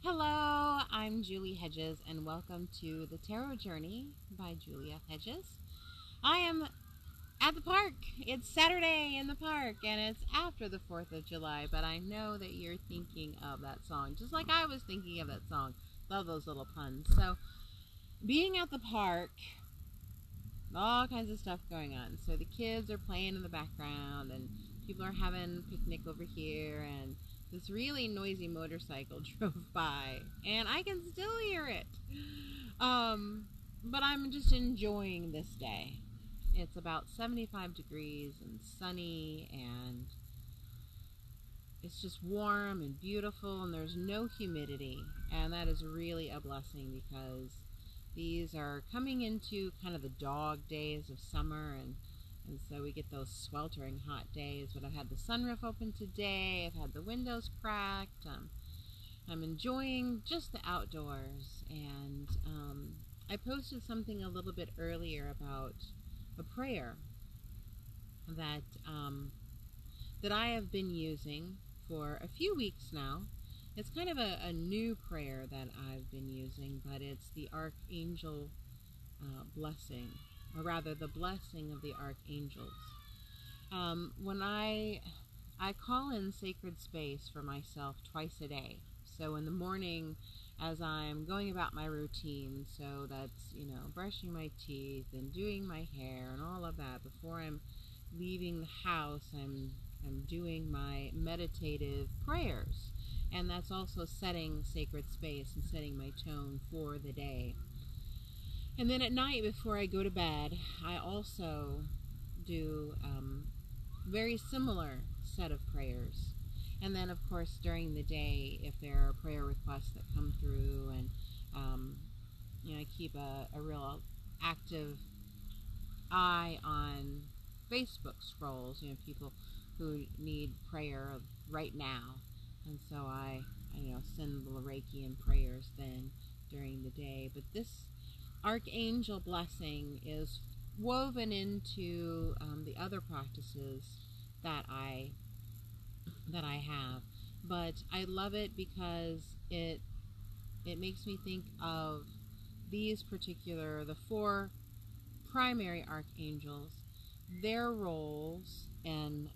Hello, I'm Julie Hedges, and welcome to the Tarot Journey by Julia Hedges. I am at the park. It's Saturday in the park, and it's after the 4th of July, but I know that you're thinking of that song, just like I was thinking of that song. Love those little puns. So, being at the park, all kinds of stuff going on. So the kids are playing in the background, and people are having a picnic over here, and this really noisy motorcycle drove by, and I can still hear it. But I'm just enjoying this day. It's about 75 degrees and sunny, and it's just warm and beautiful, and there's no humidity, and that is really a blessing because these are coming into kind of the dog days of summer, and so we get those sweltering hot days. But I've had the sunroof open today. I've had the windows cracked. I'm enjoying just the outdoors. And I posted something a little bit earlier about a prayer that that I have been using for a few weeks now. It's kind of a new prayer that I've been using, but it's the Archangel blessing, or rather the blessing of the Archangels. When I call in sacred space for myself twice a day. So in the morning, as I'm going about my routine, so that's, brushing my teeth and doing my hair and all of that, before I'm leaving the house, I'm doing my meditative prayers. And that's also setting sacred space and setting my tone for the day. And then at night, before I go to bed, I also do very similar set of prayers. And then, of course, during the day, if there are prayer requests that come through, and I keep a real active eye on Facebook scrolls, people who need prayer right now. And so I send little Reiki and prayers then during the day. But this Archangel blessing is woven into the other practices that I have, but I love it because it makes me think of the 4 primary archangels, their roles in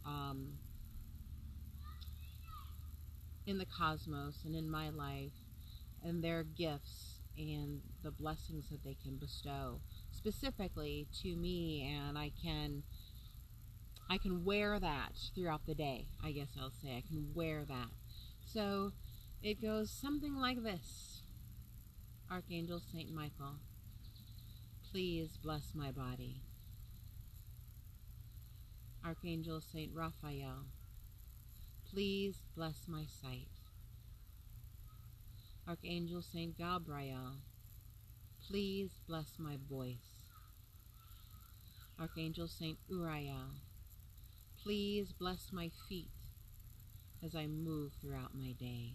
the cosmos and in my life, and their gifts and the blessings that they can bestow specifically to me, and I can wear that throughout the day. I guess I'll say I can wear that. So it goes something like this. Archangel Saint Michael, please bless my body. Archangel Saint Raphael, please bless my sight. Archangel Saint Gabriel, please bless my voice. Archangel Saint Uriel, please bless my feet as I move throughout my day.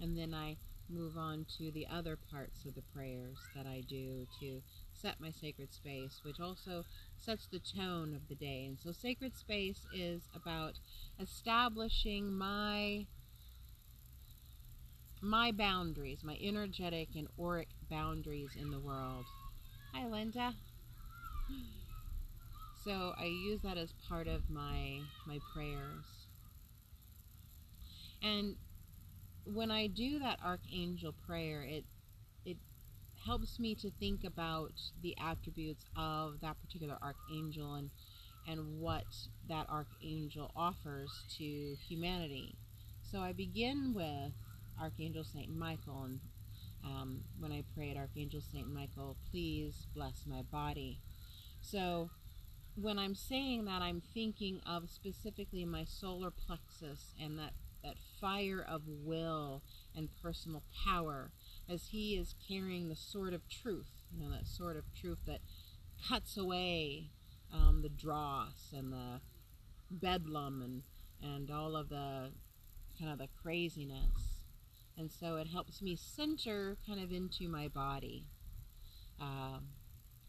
And then I move on to the other parts of the prayers that I do to set my sacred space, which also sets the tone of the day. And so sacred space is about establishing my boundaries, my energetic and auric boundaries in the world. Hi, Linda. So I use that as part of my prayers. And when I do that Archangel prayer, it helps me to think about the attributes of that particular Archangel and what that Archangel offers to humanity. So I begin with Archangel Saint Michael, and when I pray at Archangel Saint Michael, please bless my body. So when I'm saying that, I'm thinking of specifically my solar plexus and that fire of will and personal power, as he is carrying the sword of truth, that sword of truth that cuts away the dross and the bedlam and all of the kind of the craziness. And so it helps me center kind of into my body.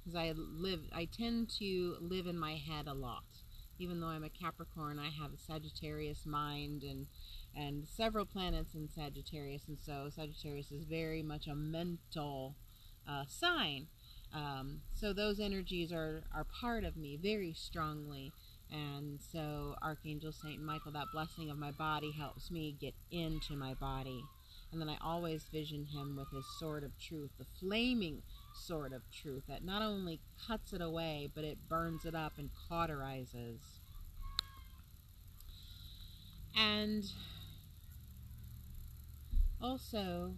Because I tend to live in my head a lot. Even though I'm a Capricorn, I have a Sagittarius mind and several planets in Sagittarius, and so Sagittarius is very much a mental sign. So those energies are part of me very strongly. And so Archangel Saint Michael, that blessing of my body, helps me get into my body. And then I always vision him with his sword of truth, the flaming sword of truth that not only cuts it away, but it burns it up and cauterizes. And also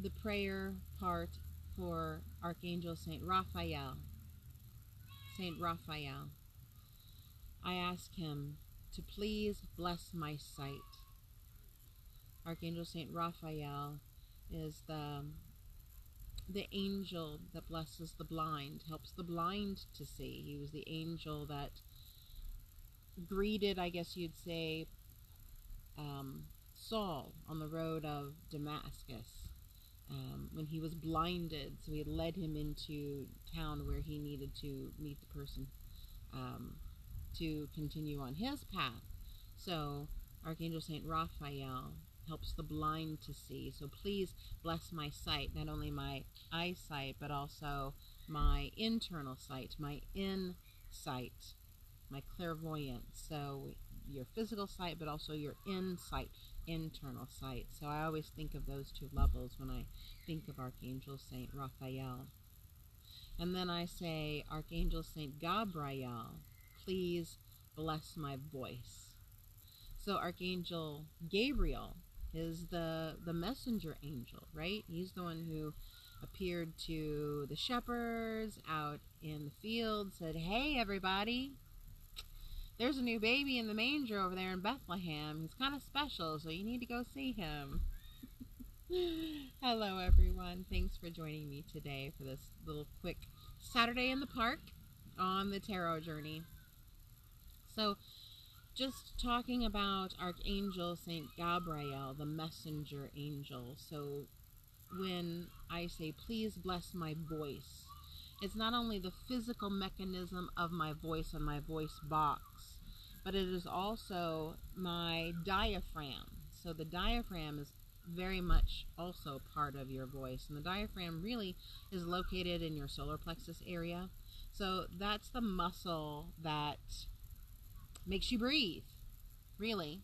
the prayer part for Archangel Saint Raphael. Saint Raphael. I ask him to please bless my sight. Archangel Saint Raphael is the angel that blesses the blind, helps the blind to see. He was the angel that greeted, I guess you'd say, Saul on the road of Damascus when he was blinded. So he led him into town where he needed to meet the person to continue on his path. So Archangel Saint Raphael helps the blind to see. So please bless my sight, not only my eyesight, but also my internal sight, my insight, my clairvoyance. So your physical sight, but also your insight, internal sight. So I always think of those two levels when I think of Archangel Saint Raphael. And then I say, Archangel Saint Gabriel, please bless my voice. So Archangel Gabriel is the messenger angel, right? He's the one who appeared to the shepherds out in the field, said, hey everybody, there's a new baby in the manger over there in Bethlehem. He's kind of special, so you need to go see him. Hello everyone, thanks for joining me today for this little quick Saturday in the park on the tarot journey. So just talking about Archangel Saint Gabriel, the messenger angel. So when I say please bless my voice, it's not only the physical mechanism of my voice and my voice box, but it is also my diaphragm. So the diaphragm is very much also part of your voice, and the diaphragm really is located in your solar plexus area. So that's the muscle that makes you breathe, really.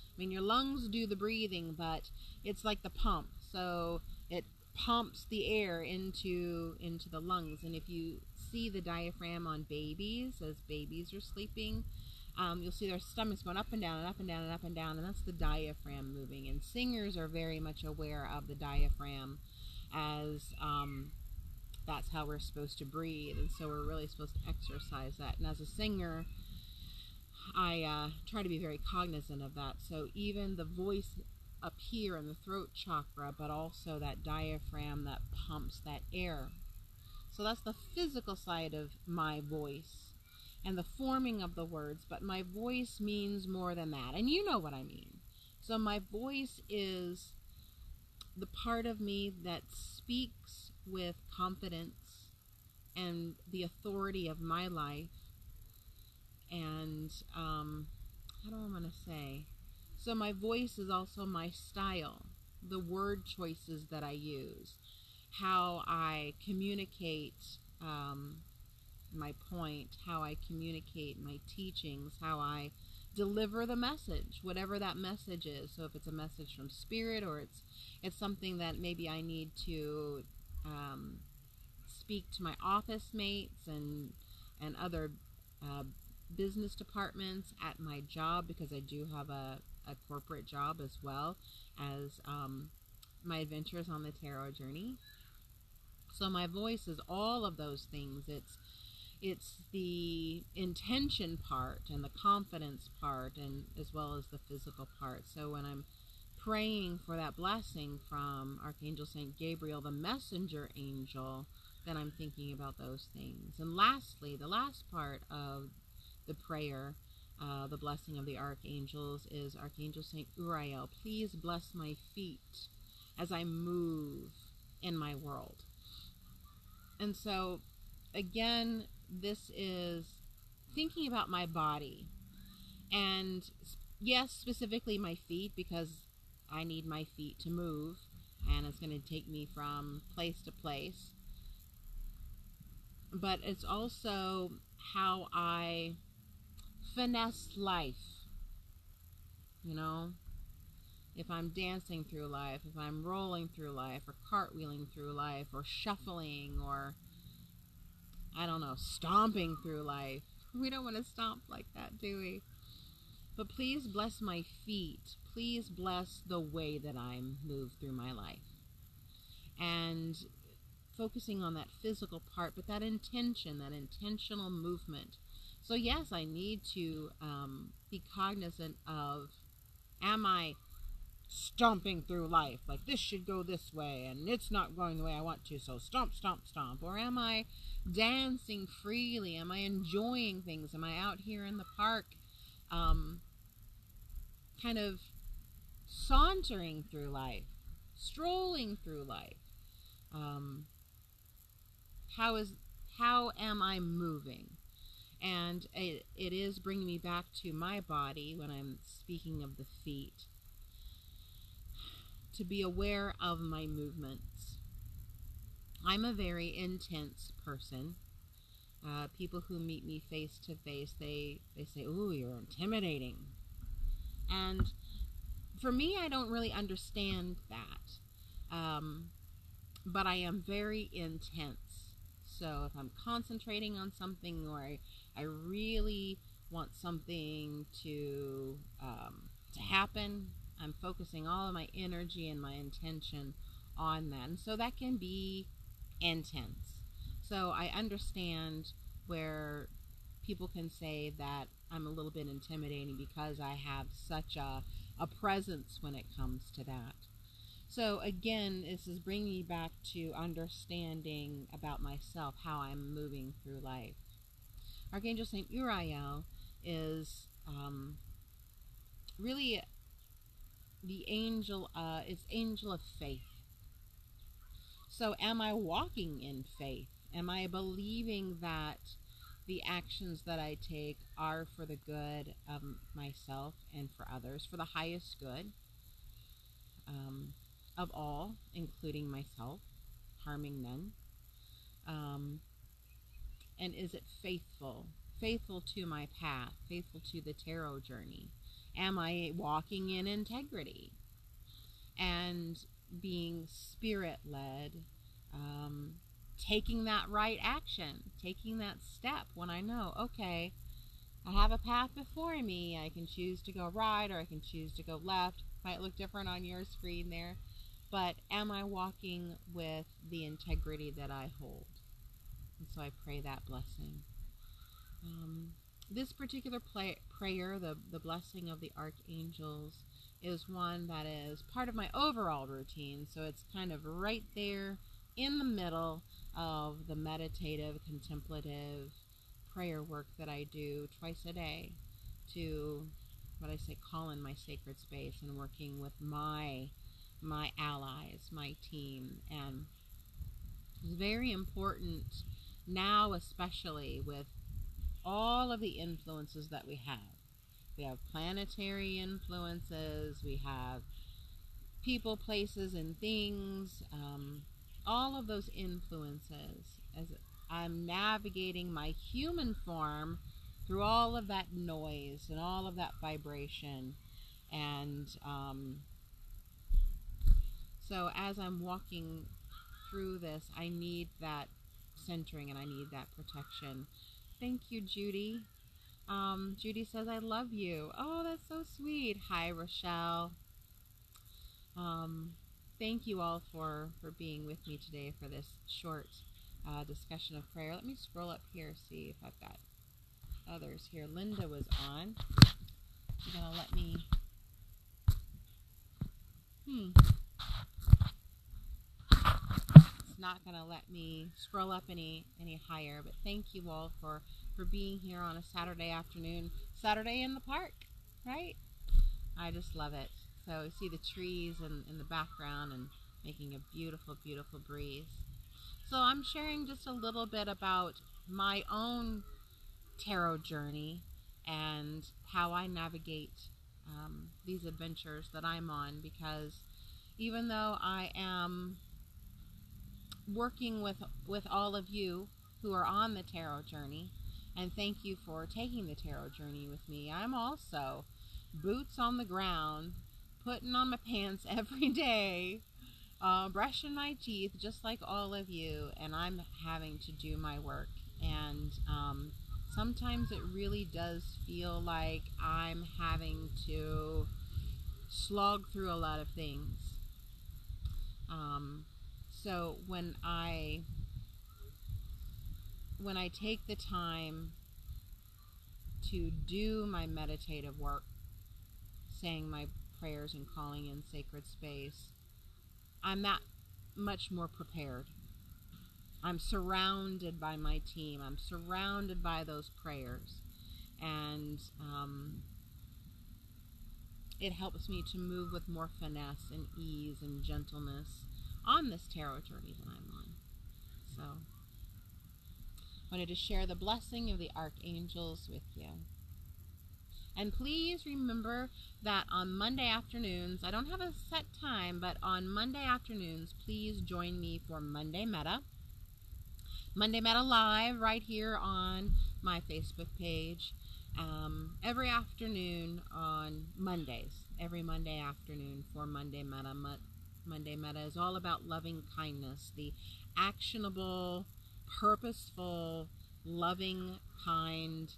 I mean, your lungs do the breathing, but it's like the pump. So it pumps the air into the lungs. And if you see the diaphragm on babies, as babies are sleeping, you'll see their stomachs going up and down and up and down and up and down, and that's the diaphragm moving. And singers are very much aware of the diaphragm as that's how we're supposed to breathe, and so we're really supposed to exercise that. And as a singer, I try to be very cognizant of that. So even the voice up here in the throat chakra, but also that diaphragm that pumps that air. So that's the physical side of my voice and the forming of the words, but my voice means more than that, and you know what I mean. So my voice is the part of me that speaks with confidence and the authority of my life. And how do I want to say? So my voice is also my style, the word choices that I use, how I communicate my point, how I communicate my teachings, how I deliver the message, whatever that message is. So if it's a message from spirit, or it's something that maybe I need to speak to my office mates and other business departments at my job, because I do have a corporate job as well as my adventures on the tarot journey. So my voice is all of those things. It's the intention part and the confidence part, and as well as the physical part. So when I'm praying for that blessing from Archangel Saint Gabriel, the messenger angel, then I'm thinking about those things. And lastly, the last part of the prayer, the blessing of the archangels, is Archangel Saint Uriel. Please bless my feet as I move in my world. And so again, this is thinking about my body. And yes, specifically my feet, because I need my feet to move, and it's going to take me from place to place. But it's also how I finesse life, you know? If I'm dancing through life, if I'm rolling through life, or cartwheeling through life, or shuffling, or, I don't know, stomping through life. We don't want to stomp like that, do we? But please bless my feet. Please bless the way that I move through my life. And focusing on that physical part, but that intention, that intentional movement. So yes, I need to be cognizant of, am I stomping through life, like this should go this way and it's not going the way I want to, so stomp, stomp, stomp? Or am I dancing freely? Am I enjoying things? Am I out here in the park kind of sauntering through life, strolling through life? How am I moving? And it is bringing me back to my body when I'm speaking of the feet, to be aware of my movements. I'm a very intense person. People who meet me face to face, they say, "Ooh, you're intimidating." And for me, I don't really understand that. But I am very intense. So if I'm concentrating on something, or I really want something to happen, I'm focusing all of my energy and my intention on that. And so that can be intense. So I understand where people can say that I'm a little bit intimidating because I have such a presence when it comes to that. So again, this is bringing me back to understanding about myself, how I'm moving through life. Archangel Saint Uriel is really the angel, it's angel of faith. So am I walking in faith? Am I believing that the actions that I take are for the good of myself and for others, for the highest good of all, including myself, harming none? And is it faithful? Faithful to my path, faithful to the tarot journey? Am I walking in integrity and being spirit-led, taking that right action, taking that step when I know, okay, I have a path before me. I can choose to go right or I can choose to go left. Might look different on your screen there. But am I walking with the integrity that I hold? And so I pray that blessing. This particular prayer, the blessing of the Archangels, is one that is part of my overall routine. So it's kind of right there in the middle of the meditative, contemplative prayer work that I do twice a day to, what I say, call in my sacred space and working with my allies, my team. And it's very important now, especially with all of the influences that we have. We have planetary influences, we have people, places, and things, all of those influences. As I'm navigating my human form through all of that noise and all of that vibration. And so as I'm walking through this, I need that centering and I need that protection. Thank you, Judy. Judy says, I love you. Oh, that's so sweet. Hi, Rochelle. Thank you all for being with me today for this short discussion of prayer. Let me scroll up here, see if I've got others here. Linda was on. She's going to let me... It's not going to let me scroll up any higher, but thank you all for being here on a Saturday afternoon. Saturday in the park, right? I just love it. So you see the trees in the background and making a beautiful, beautiful breeze. So I'm sharing just a little bit about my own tarot journey and how I navigate these adventures that I'm on, because even though I am working with all of you who are on the tarot journey, and thank you for taking the tarot journey with me, I'm also boots on the ground, putting on my pants every day, brushing my teeth just like all of you, and I'm having to do my work. And sometimes it really does feel like I'm having to slog through a lot of things. So when I take the time to do my meditative work, saying my prayers and calling in sacred space, I'm that much more prepared. I'm surrounded by my team. I'm surrounded by those prayers. And it helps me to move with more finesse and ease and gentleness on this tarot journey that I'm on. So, I wanted to share the blessing of the Archangels with you. And please remember that on Monday afternoons, I don't have a set time, but on Monday afternoons, please join me for Monday Meta. Monday Meta Live right here on my Facebook page. Every afternoon on Mondays. Every Monday afternoon for Monday Meta. Monday Meta is all about loving kindness. The actionable, purposeful, loving, kind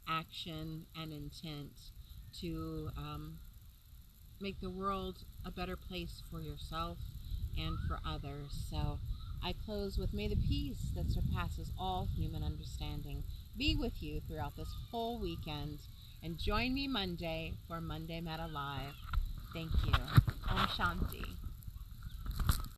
action and intent to make the world a better place for yourself and for others. So I close with, may the peace that surpasses all human understanding be with you throughout this whole weekend, and join me Monday for Monday Meta Live. Thank you. Om Shanti.